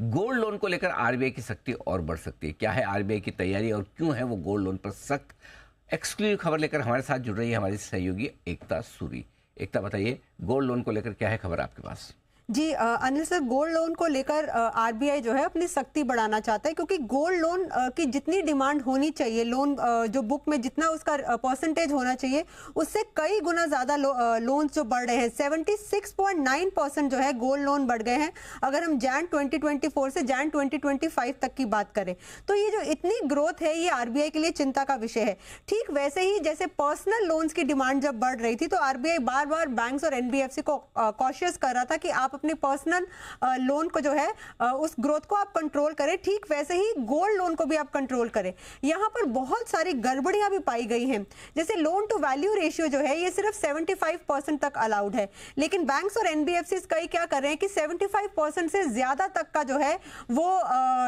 Gold loan को लेकर RBI की सख्ती और बढ़ सकती है। क्या है आरबीआई की तैयारी और क्यों है वो गोल्ड लोन पर सख्त? एक्सक्लूसिव खबर लेकर हमारे साथ जुड़ रही है हमारी सहयोगी एकता सूरी। एकता, बताइए गोल्ड लोन को लेकर क्या है खबर आपके पास? जी अनिल सर, गोल्ड लोन को लेकर आरबीआई जो है अपनी सख्ती बढ़ाना चाहता है, क्योंकि गोल्ड लोन की जितनी डिमांड होनी चाहिए, लोन जो बुक में जितना उसका परसेंटेज होना चाहिए, उससे कई गुना ज़्यादा लोन्स जो बढ़ रहे हैं। 76.9% जो है गोल्ड लोन बढ़ गए हैं अगर हम जैन 2024 से जैन 2025 तक की बात करें। तो ये जो इतनी ग्रोथ है, ये आरबीआई के लिए चिंता का विषय है। ठीक वैसे ही जैसे पर्सनल लोन्स की डिमांड जब बढ़ रही थी, तो आरबीआई बार बार बैंक्स और एनबीएफसी को कॉशियस कर रहा था कि आप अपने पर्सनल लोन को जो है उस ग्रोथ को आप कंट्रोल करें। ठीक वैसे ही गोल्ड लोन को भी आप कंट्रोल करें। यहां पर बहुत सारी गड़बड़ियां भी पाई गई हैं। जैसे लोन टू वैल्यू रेशियो जो है, ये सिर्फ 75% तक अलाउड है, लेकिन बैंक्स और एनबीएफसी कई क्या कर रहे हैं कि 75% से ज्यादा तक का जो है वो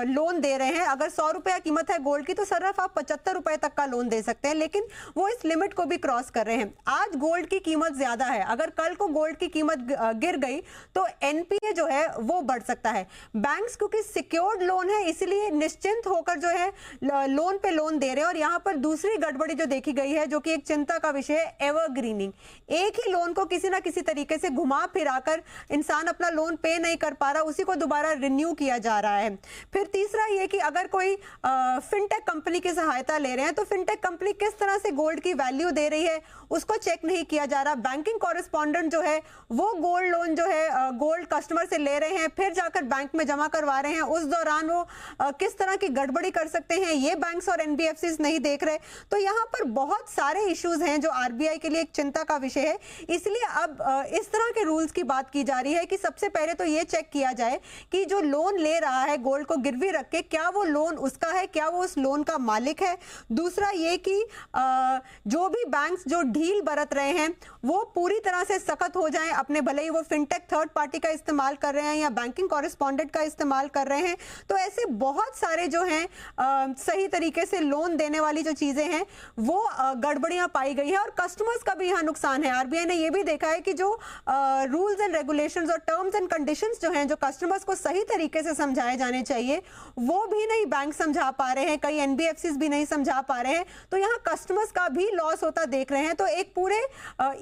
लोन दे रहे हैं। अगर 100 रुपया कीमत है गोल्ड की, तो सिर्फ आप 75 रुपए तक का लोन दे सकते हैं, लेकिन वो इस लिमिट को भी क्रॉस कर रहे हैं। आज गोल्ड की कीमत ज्यादा है, अगर कल को गोल्ड की कीमत गिर गई तो एनपीए जो है वो बढ़ सकता है। बैंक्स क्योंकि सिक्योर्ड लोन है, इसलिए निश्चिंत होकर जो है लोन पे लोन दे रहे हैं। और यहां पर दूसरी गड़बड़ी जो देखी गई है, जो कि एक चिंता का विषय है, एवरग्रीनिंग। एक ही लोन को किसी ना किसी तरीके से घुमा फिराकर इंसान अपना लोन पे नहीं कर पा रहा, उसी को दोबारा रिन्यू किया जा रहा है। फिर तीसरा ये कि अगर कोई फिनटेक कंपनी की सहायता ले रहे हैं, तो फिनटेक कंपनी किस तरह से गोल्ड की वैल्यू दे रही है उसको चेक नहीं किया जा रहा। बैंकिंग कॉरेस्पॉन्डेंट जो है वो गोल्ड लोन जो है गोल्ड कस्टमर से ले रहे हैं, फिर जाकर बैंक में जमा करवा रहे हैं। उस दौरान वो किस तरह की गड़बड़ी कर सकते हैं, ये बैंक्स और एनबीएफसीज नहीं देख रहे। तो यहाँ पर बहुत सारे इश्यूज हैं जो आरबीआई के लिए एक चिंता का विषय है। इसलिए अब इस तरह के रूल्स की बात की जा रही है कि सबसे पहले तो ये चेक किया जाए कि जो लोन ले रहा है गोल्ड को गिरवी रख के, क्या वो लोन उसका है, क्या वो उस लोन का मालिक है। दूसरा ये कि जो भी बैंक्स जो ढील बरत रहे हैं वो पूरी तरह से सख्त हो जाएं अपने, भले ही वो फिनटेक थर्ड पार्टी का इस्तेमाल कर रहे हैं या बैंकिंग कॉरेस्पॉन्डेंट का इस्तेमाल कर रहे हैं। तो ऐसे बहुत सारे जो हैं सही तरीके से लोन देने वाली जो चीजें हैं वो गड़बड़ियां पाई गई है, और कस्टमर्स का भी यहाँ नुकसान है। आरबीआई ने यह भी देखा है कि जो रूल्स एंड रेगुलेशंस और टर्म्स एंड कंडीशंस जो हैं, जो कस्टमर्स को सही तरीके से समझाए जाने चाहिए, वो भी नहीं बैंक समझा पा रहे हैं, कई एनबीएफसीज भी नहीं समझा पा रहे हैं। तो यहाँ कस्टमर्स का भी लॉस होता देख रहे हैं। तो एक पूरे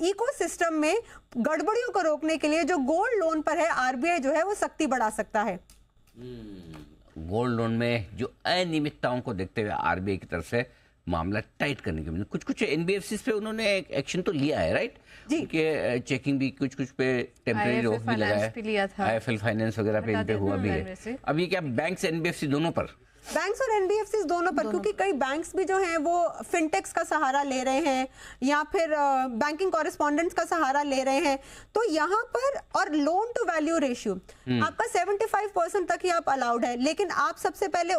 इकोसिस्टम में गड़बड़ियों को रोकने के लिए जो गोल्ड लोन पर है, आरबीआई जो है वो सख्ती बढ़ा सकता है। गोल्ड लोन में जो अनियमितताओं को देखते हुए आरबीआई की तरफ से मामला टाइट करने के लिए कुछ एनबीएफसी पे उन्होंने एक्शन तो लिया है, राइट? जी, उनके चेकिंग भी कुछ पे टेम्परेरी रोक भी लगाया है, आईएफएल फाइनेंस वगैरह पे इन पे हुआ भी है। अब ये क्या बैंक्स एनबीएफसी दोनों पर, बैंक्स और एनबीएफसी दोनों पर, क्योंकि कई बैंक्स भी जो हैं वो फिनटेक्स का सहारा ले रहे हैं या फिर बैंकिंग कॉरेस्पॉन्डेंट्स का सहारा ले रहे हैं। तो यहाँ पर और लोन टू वैल्यू रेशियो आपका 75% तक ही आप अलाउड है, लेकिन आप सबसे पहले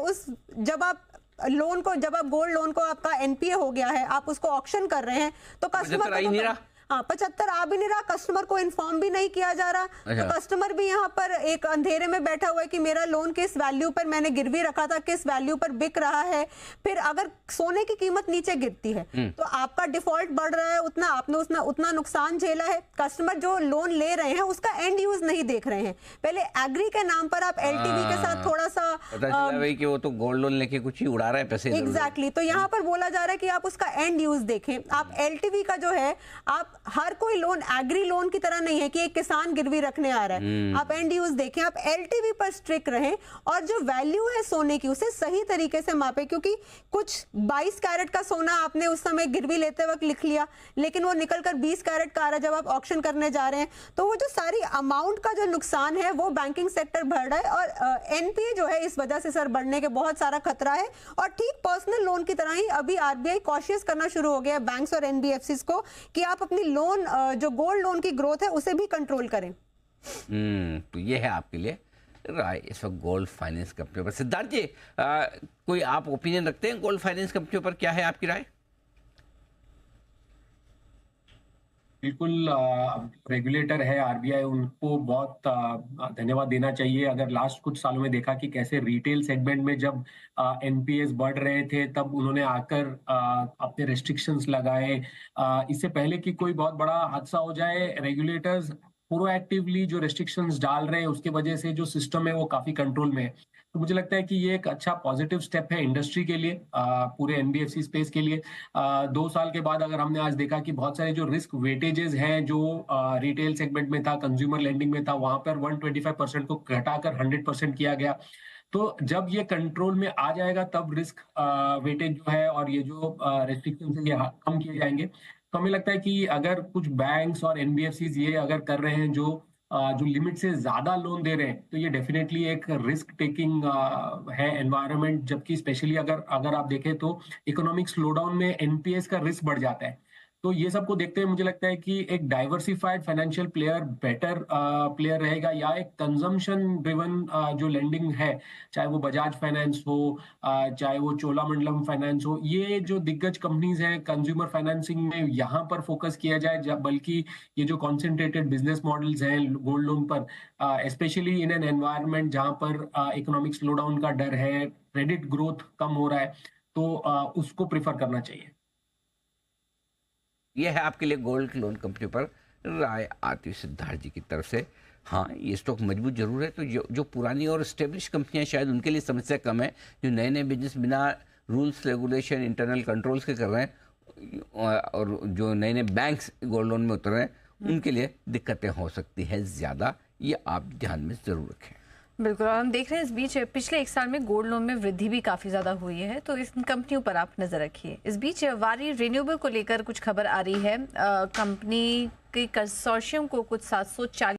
जब आप गोल्ड लोन को आपका एनपीए हो गया है, आप उसको ऑक्शन कर रहे हैं, तो कस्टमर 75 आ भी नहीं रहा, कस्टमर को इन्फॉर्म भी नहीं किया जा रहा। तो कस्टमर भी यहाँ पर एक अंधेरे में बैठा हुआ है कि मेरा लोन किस वैल्यू पर मैंने गिरवी रखा था, किस वैल्यू पर बिक रहा है। फिर अगर सोने की कीमत नीचे गिरती है तो आपका डिफॉल्ट बढ़ रहा है, आपने उतना नुकसान झेला है। कस्टमर जो लोन ले रहे हैं उसका एंड यूज नहीं देख रहे हैं। पहले एग्री के नाम पर आप एलटीवी के साथ थोड़ा सा कि वो तो गोल्ड लोन लेके कुछ ही उड़ा रहा है पैसे। एग्जैक्टली। तो यहाँ पर बोला जा रहा है कि आप उसका एंड यूज देखें। आप एलटीवी का जो है, आप हर कोई लोन एग्री लोन की तरह नहीं है कि एक किसान गिरवी रखने आ रहा है। आप एंड यूज देखें, आप एलटीवी पर स्ट्रिक्ट रहें, और जो वैल्यू है सोने की उसे सही तरीके से मापे। क्योंकि कुछ 22 कैरेट का सोना आपने उस समय गिरवी लेते वक्त लिख लिया, लेकिन वो निकलकर 20 कैरेट का आ रहा है जब आप ऑक्शन करने जा रहे हैं। तो वो जो सारी अमाउंट का जो नुकसान है वो बैंकिंग सेक्टर भर रहा है, और एनपीए जो है इस वजह से सर बढ़ने के बहुत सारा खतरा है। और ठीक पर्सनल लोन की तरह ही अभी आरबीआई कॉशियस करना शुरू हो गया है बैंक्स और एनबीएफसीज को कि आप अपनी लोन जो गोल्ड लोन की ग्रोथ है उसे भी कंट्रोल करें। तो ये है आपके लिए राय इस वक्त गोल्ड फाइनेंस कंपनी पर। सिद्धार्थ जी, कोई आप ओपिनियन रखते हैं गोल्ड फाइनेंस कंपनियों पर? क्या है आपकी राय? बिल्कुल, रेगुलेटर है आरबीआई, उनको बहुत धन्यवाद देना चाहिए। अगर लास्ट कुछ सालों में देखा कि कैसे रिटेल सेगमेंट में जब एनपीएस बढ़ रहे थे, तब उन्होंने आकर अपने रेस्ट्रिक्शंस लगाए। इससे पहले कि कोई बहुत बड़ा हादसा हो जाए, रेगुलेटर्स प्रोएक्टिवली जो रेस्ट्रिक्शंस डाल रहे हैं उसके वजह से जो सिस्टम है वो काफी कंट्रोल में है। तो मुझे लगता है कि ये एक अच्छा पॉजिटिव स्टेप है इंडस्ट्री के लिए, पूरे एनबीएफसी स्पेस के लिए। 2 साल के बाद अगर हमने आज देखा कि बहुत सारे जो रिस्क वेटेजेस हैं जो रिटेल सेगमेंट में था, कंज्यूमर लेंडिंग में था, वहां पर 125% को घटाकर 100% किया गया। तो जब ये कंट्रोल में आ जाएगा तब रिस्क वेटेज जो है और ये जो रेस्ट्रिक्शन है ये कम किए जाएंगे। तो हमें लगता है कि अगर कुछ बैंक्स और एनबीएफसीज ये अगर कर रहे हैं जो लिमिट से ज्यादा लोन दे रहे हैं, तो ये डेफिनेटली एक रिस्क टेकिंग है एनवायरनमेंट। जबकि स्पेशली अगर अगर आप देखें तो इकोनॉमिक स्लोडाउन में एनपीएस का रिस्क बढ़ जाता है। तो ये सबको देखते हुए मुझे लगता है कि एक diversified financial player better player रहेगा, या एक कंजम्पशन ड्रिवन जो लेंडिंग है, चाहे वो बजाज फाइनेंस हो, चाहे वो चोलामंडलम फाइनेंस हो, ये जो दिग्गज कंपनीज हैं कंज्यूमर फाइनेंसिंग में, यहाँ पर फोकस किया जाए। बल्कि ये जो कॉन्सेंट्रेटेड बिजनेस मॉडल्स हैं गोल्ड लोन पर, स्पेशली इन एन एनवायरनमेंट जहाँ पर इकोनॉमिक स्लोडाउन का डर है, क्रेडिट ग्रोथ कम हो रहा है, तो उसको प्रिफर करना चाहिए। यह है आपके लिए गोल्ड लोन कंपनी पर राय आती सिद्धार्थ जी की तरफ से। हाँ, ये स्टॉक मजबूत जरूर है। तो जो पुरानी और स्टेब्लिश कंपनियां, शायद उनके लिए समस्या कम है। जो नए नए बिजनेस बिना रूल्स रेगुलेशन इंटरनल कंट्रोल्स के कर रहे हैं, और जो नए नए बैंक्स गोल्ड लोन में उतर रहे हैं, उनके लिए दिक्कतें हो सकती हैं ज़्यादा। ये आप ध्यान में ज़रूर रखें। बिल्कुल। और हम देख रहे हैं इस बीच पिछले 1 साल में गोल्ड लोन में वृद्धि भी काफ़ी ज़्यादा हुई है, तो इस कंपनियों पर आप नज़र रखिए। इस बीच वारी रिन्यूएबल को लेकर कुछ खबर आ रही है। कंपनी के कंसोर्शियम को कुछ 740